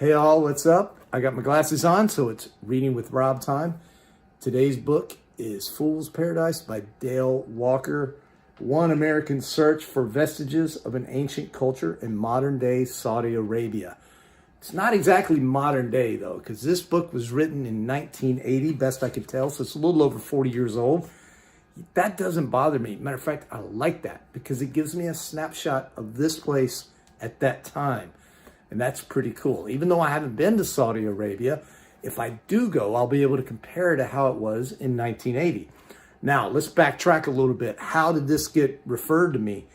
Hey all, what's up? I got my glasses on, so it's reading with Rob time. Today's book is Fool's Paradise by Dale Walker. One American Search for Vestiges of an Ancient Culture in Modern Day Saudi Arabia. It's not exactly modern day though, because this book was written in 1980, best I could tell, so it's a little over 40 years old. That doesn't bother me. Matter of fact, I like that because it gives me a snapshot of this place at that time. And that's pretty cool. Even though I haven't been to Saudi Arabia, if I do go, I'll be able to compare to how it was in 1980. Now, let's backtrack a little bit. How did this get referred to me?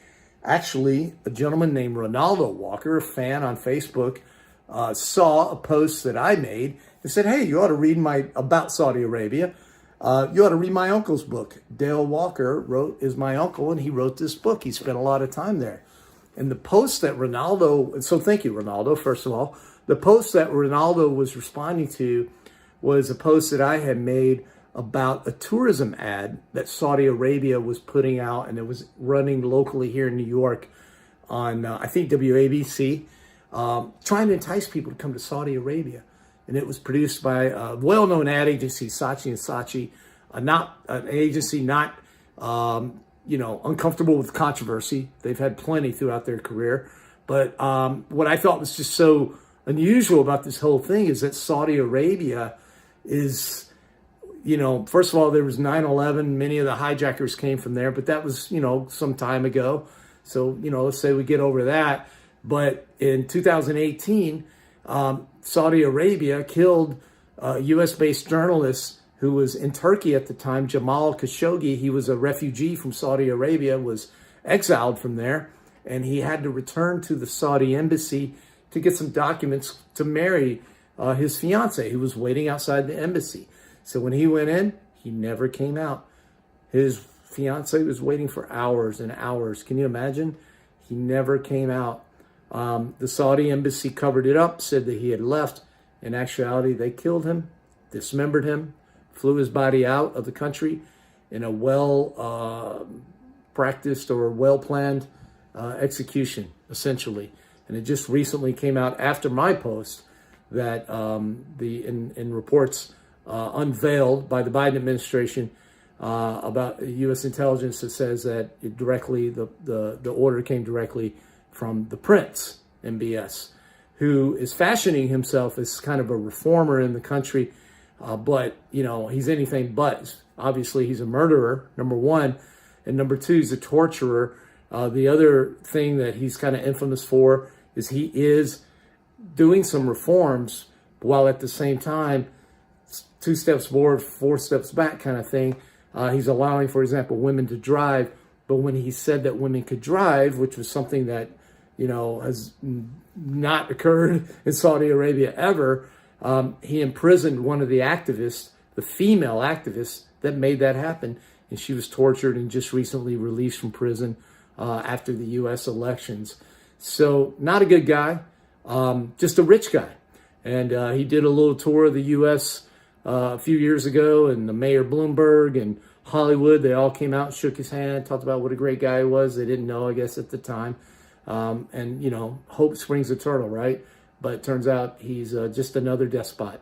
Actually, a gentleman named Ronaldo Walker, a fan on Facebook, saw a post that I made and said, hey, you ought to read about Saudi Arabia. You ought to read my uncle's book. Dale Walker is my uncle, and he wrote this book. He spent a lot of time there. And the post that Ronaldo, so thank you, Ronaldo, first of all. The post that Ronaldo was responding to was a post that I had made about a tourism ad that Saudi Arabia was putting out, and it was running locally here in New York on, I think, WABC, trying to entice people to come to Saudi Arabia. And it was produced by a well-known ad agency, Saatchi & Saatchi, not an agency not uncomfortable with controversy. They've had plenty throughout their career. But what I thought was just so unusual about this whole thing is that Saudi Arabia is, first of all, there was 9/11. Many of the hijackers came from there, but that was, some time ago. So, let's say we get over that. But in 2018, Saudi Arabia killed a U.S.-based journalist who was in Turkey at the time, Jamal Khashoggi. He was a refugee from Saudi Arabia, was exiled from there, and he had to return to the Saudi embassy to get some documents to marry his fiancée, who was waiting outside the embassy. So when he went in, he never came out. His fiancée was waiting for hours and hours. Can you imagine? He never came out. The Saudi embassy covered it up, said that he had left. In actuality, they killed him, dismembered him, flew his body out of the country in a well-practiced or well-planned execution, essentially. And it just recently came out after my post that in reports unveiled by the Biden administration about U.S. intelligence that says that the order came directly from the Prince, MBS, who is fashioning himself as kind of a reformer in the country. But, he's anything but. Obviously, he's a murderer, number one. And number two, he's a torturer. The other thing that he's kind of infamous for is he is doing some reforms while at the same time, 2 steps forward, 4 steps back kind of thing. He's allowing, for example, women to drive. But when he said that women could drive, which was something that, has not occurred in Saudi Arabia ever, he imprisoned one of the activists, the female activist that made that happen. And she was tortured and just recently released from prison after the U.S. elections. So not a good guy, just a rich guy. And he did a little tour of the U.S. A few years ago, and the Mayor Bloomberg and Hollywood, they all came out and shook his hand, talked about what a great guy he was. They didn't know, I guess, at the time. Hope springs eternal, right? But it turns out he's just another despot.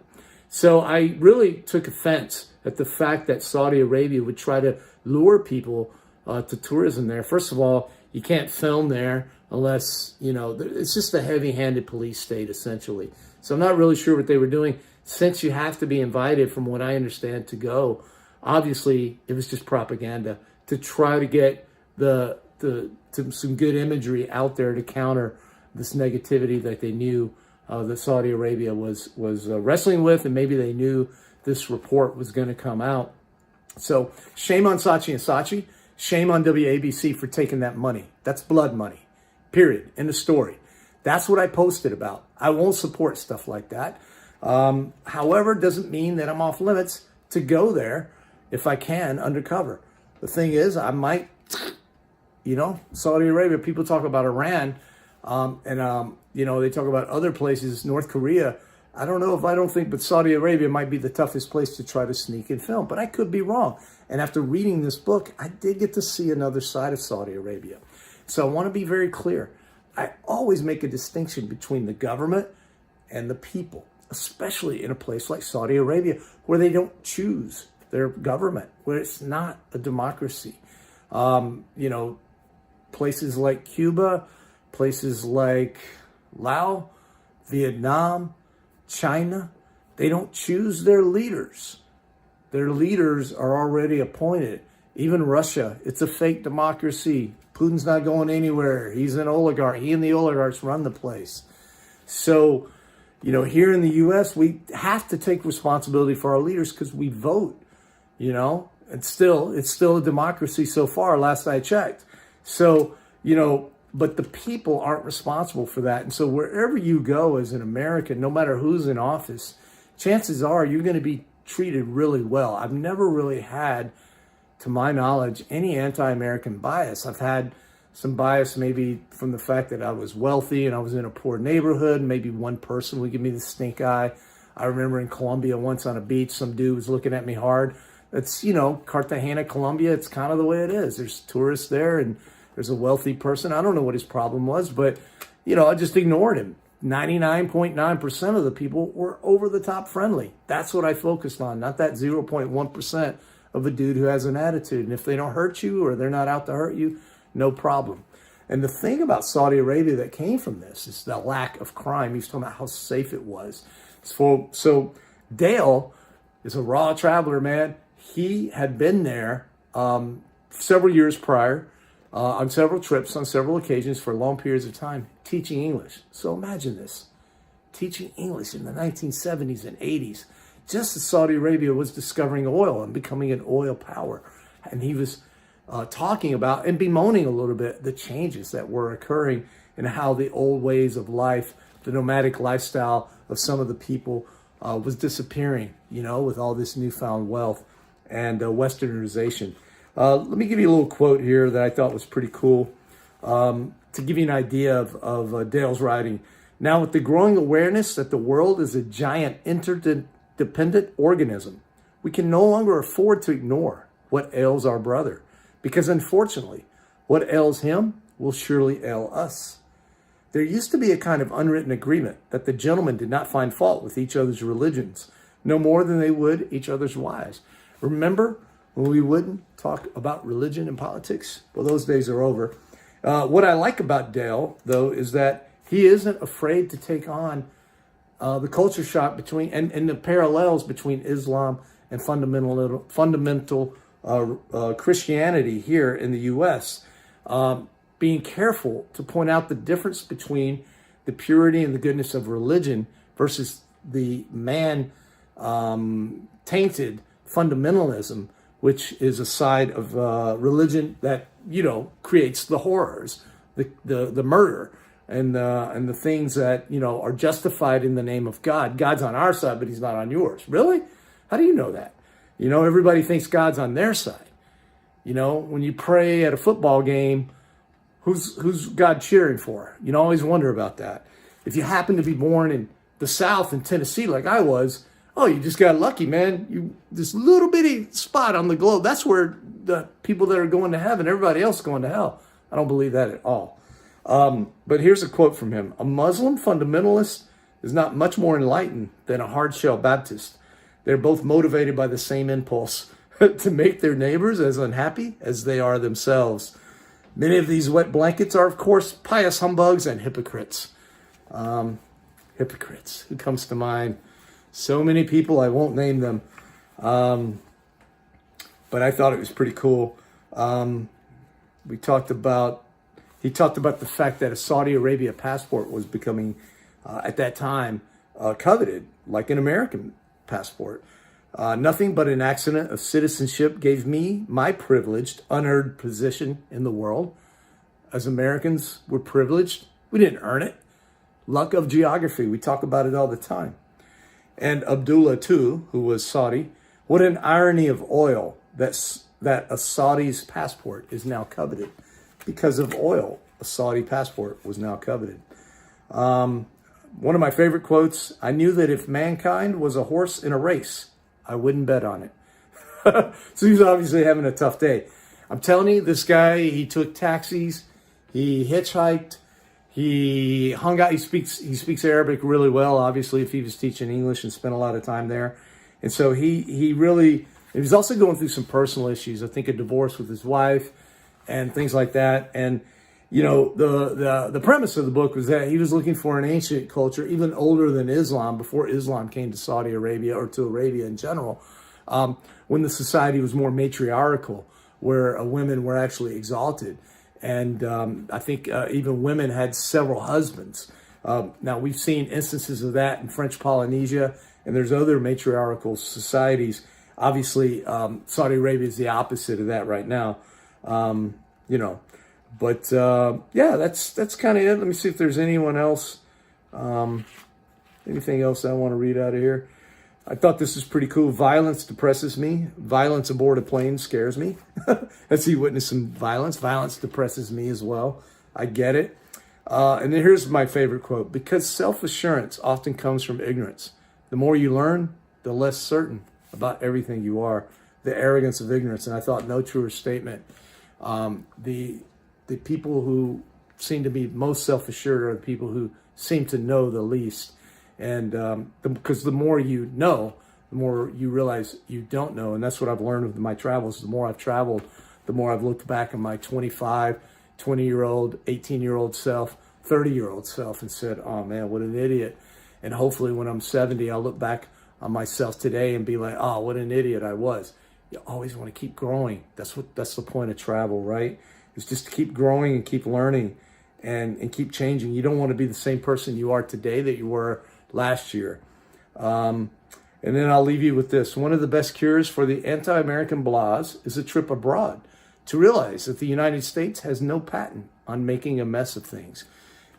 So I really took offense at the fact that Saudi Arabia would try to lure people to tourism there. First of all, you can't film there unless, it's just a heavy-handed police state, essentially. So I'm not really sure what they were doing. Since you have to be invited, from what I understand, to go, obviously it was just propaganda to try to get some good imagery out there to counter this negativity that they knew that Saudi Arabia was wrestling with, and maybe they knew this report was going to come out. So shame on Saatchi & Saatchi, shame on WABC for taking that money. That's blood money, period, in the story. That's what I posted about. I won't support stuff like that. However, doesn't mean that I'm off limits to go there if I can undercover. The thing is, I might, Saudi Arabia, people talk about Iran, they talk about other places, North Korea. I don't think, but Saudi Arabia might be the toughest place to try to sneak and film, but I could be wrong. And after reading this book, I did get to see another side of Saudi Arabia. So I want to be very clear. I always make a distinction between the government and the people, especially in a place like Saudi Arabia, where they don't choose their government, where it's not a democracy. Places like Cuba, places like Laos, Vietnam, China, they don't choose their leaders. Their leaders are already appointed. Even Russia, it's a fake democracy. Putin's not going anywhere. He's an oligarch. He and the oligarchs run the place. So, here in the U.S., we have to take responsibility for our leaders because we vote, It's still a democracy so far, last I checked. So, but the people aren't responsible for that. And so wherever you go as an American, no matter who's in office, chances are you're going to be treated really well. I've never really had, to my knowledge, any anti-American bias. I've had some bias maybe from the fact that I was wealthy and I was in a poor neighborhood. Maybe one person would give me the stink eye. I remember in Colombia once on a beach, some dude was looking at me hard. That's, Cartagena, Colombia, it's kind of the way it is. There's tourists there and there's a wealthy person. I don't know what his problem was, but, I just ignored him. 99.9% of the people were over the top friendly. That's what I focused on, not that 0.1% of a dude who has an attitude. And if they don't hurt you or they're not out to hurt you, no problem. And the thing about Saudi Arabia that came from this is the lack of crime. He was talking about how safe it was. So Dale is a raw traveler, man. He had been there several years prior, on several trips, on several occasions for long periods of time, teaching English. So imagine this, teaching English in the 1970s and 80s, just as Saudi Arabia was discovering oil and becoming an oil power. And he was talking about and bemoaning a little bit the changes that were occurring and how the old ways of life, the nomadic lifestyle of some of the people was disappearing, with all this newfound wealth and westernization. Let me give you a little quote here that I thought was pretty cool to give you an idea of Dale's writing. Now, with the growing awareness that the world is a giant interdependent organism, we can no longer afford to ignore what ails our brother, because unfortunately, what ails him will surely ail us. There used to be a kind of unwritten agreement that the gentlemen did not find fault with each other's religions, no more than they would each other's wives. Remember when we wouldn't talk about religion and politics? Well, those days are over. What I like about Dale, though, is that he isn't afraid to take on the culture shock between and the parallels between Islam and fundamental Christianity here in the U.S., being careful to point out the difference between the purity and the goodness of religion versus the man-tainted fundamentalism, which is a side of religion that, creates the horrors, the murder, and the things that, are justified in the name of God. God's on our side, but he's not on yours. Really? How do you know that? Everybody thinks God's on their side. When you pray at a football game, who's God cheering for? Always wonder about that. If you happen to be born in the South in Tennessee, like I was, oh, you just got lucky, man. This little bitty spot on the globe, that's where the people that are going to heaven, everybody else is going to hell. I don't believe that at all. But here's a quote from him. A Muslim fundamentalist is not much more enlightened than a hard-shell Baptist. They're both motivated by the same impulse to make their neighbors as unhappy as they are themselves. Many of these wet blankets are, of course, pious humbugs and hypocrites. Hypocrites. Who comes to mind? So many people, I won't name them. But I thought it was pretty cool. He talked about the fact that a Saudi Arabia passport was becoming, at that time, coveted, like an American passport. Nothing but an accident of citizenship gave me my privileged, unearned position in the world. As Americans, we're privileged. We didn't earn it. Luck of geography. We talk about it all the time. And Abdullah, too, who was Saudi. What an irony of oil that a Saudi's passport is now coveted. Because of oil, a Saudi passport was now coveted. One of my favorite quotes, I knew that if mankind was a horse in a race, I wouldn't bet on it. So he was obviously having a tough day. I'm telling you, this guy, he took taxis, he hitchhiked, He hung out. He speaks Arabic really well. Obviously, if he was teaching English and spent a lot of time there, and so he was also going through some personal issues. I think a divorce with his wife and things like that. And you know, the premise of the book was that he was looking for an ancient culture, even older than Islam, before Islam came to Saudi Arabia or to Arabia in general, when the society was more matriarchal, where women were actually exalted. And I think even women had several husbands. Now, we've seen instances of that in French Polynesia, and there's other matriarchal societies. Obviously, Saudi Arabia is the opposite of that right now, you know. But yeah, that's kind of it. Let me see if there's anyone else, anything else I want to read out of here. I thought this was pretty cool. Violence depresses me. Violence aboard a plane scares me. That's you witness some violence. Violence depresses me as well. I get it. And then here's my favorite quote. Because self-assurance often comes from ignorance. The more you learn, the less certain about everything you are. The arrogance of ignorance. And I thought no truer statement. The people who seem to be most self-assured are the people who seem to know the least. And because the more you know, the more you realize you don't know. And that's what I've learned with my travels. The more I've traveled, the more I've looked back at my 25, 20-year-old, 18-year-old self, 30-year-old self and said, oh man, what an idiot. And hopefully when I'm 70, I'll look back on myself today and be like, oh, what an idiot I was. You always want to keep growing. That's the point of travel, right? It's just to keep growing and keep learning and keep changing. You don't want to be the same person you are today that you were last year. And then I'll leave you with this. One of the best cures for the anti-American blahs is a trip abroad to realize that the United States has no patent on making a mess of things.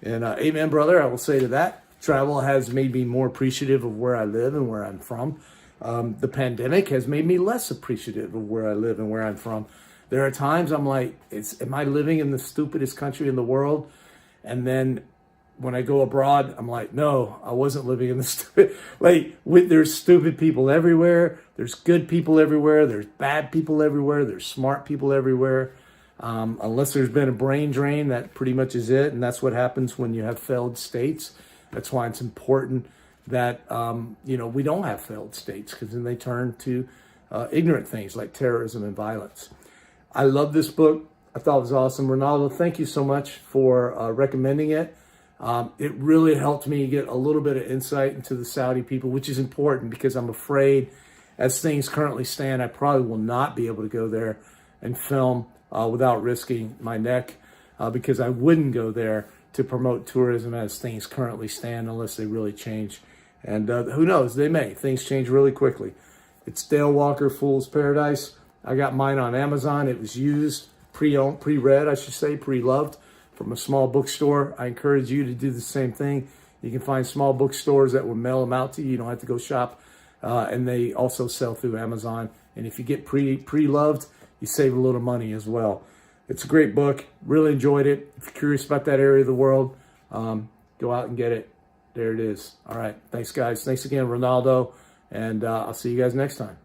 And amen, brother, I will say to that. Travel has made me more appreciative of where I live and where I'm from. The pandemic has made me less appreciative of where I live and where I'm from. There are times I'm like, am I living in the stupidest country in the world? And then when I go abroad, I'm like, no, I wasn't living in the stupid. There's stupid people everywhere. There's good people everywhere. There's bad people everywhere. There's smart people everywhere. Unless there's been a brain drain, that pretty much is it. And that's what happens when you have failed states. That's why it's important that, we don't have failed states, because then they turn to ignorant things like terrorism and violence. I love this book. I thought it was awesome. Ronaldo, thank you so much for recommending it. It really helped me get a little bit of insight into the Saudi people, which is important because I'm afraid as things currently stand, I probably will not be able to go there and film without risking my neck because I wouldn't go there to promote tourism as things currently stand unless they really change. And who knows, they may. Things change really quickly. It's Dale Walker, Fool's Paradise. I got mine on Amazon. It was used, pre-read, I should say, pre-loved, from a small bookstore. I encourage you to do the same thing. You can find small bookstores that will mail them out to you. You don't have to go shop. And they also sell through Amazon. And if you get pre-loved, you save a little money as well. It's a great book. Really enjoyed it. If you're curious about that area of the world, go out and get it. There it is. All right. Thanks, guys. Thanks again, Ronaldo. And I'll see you guys next time.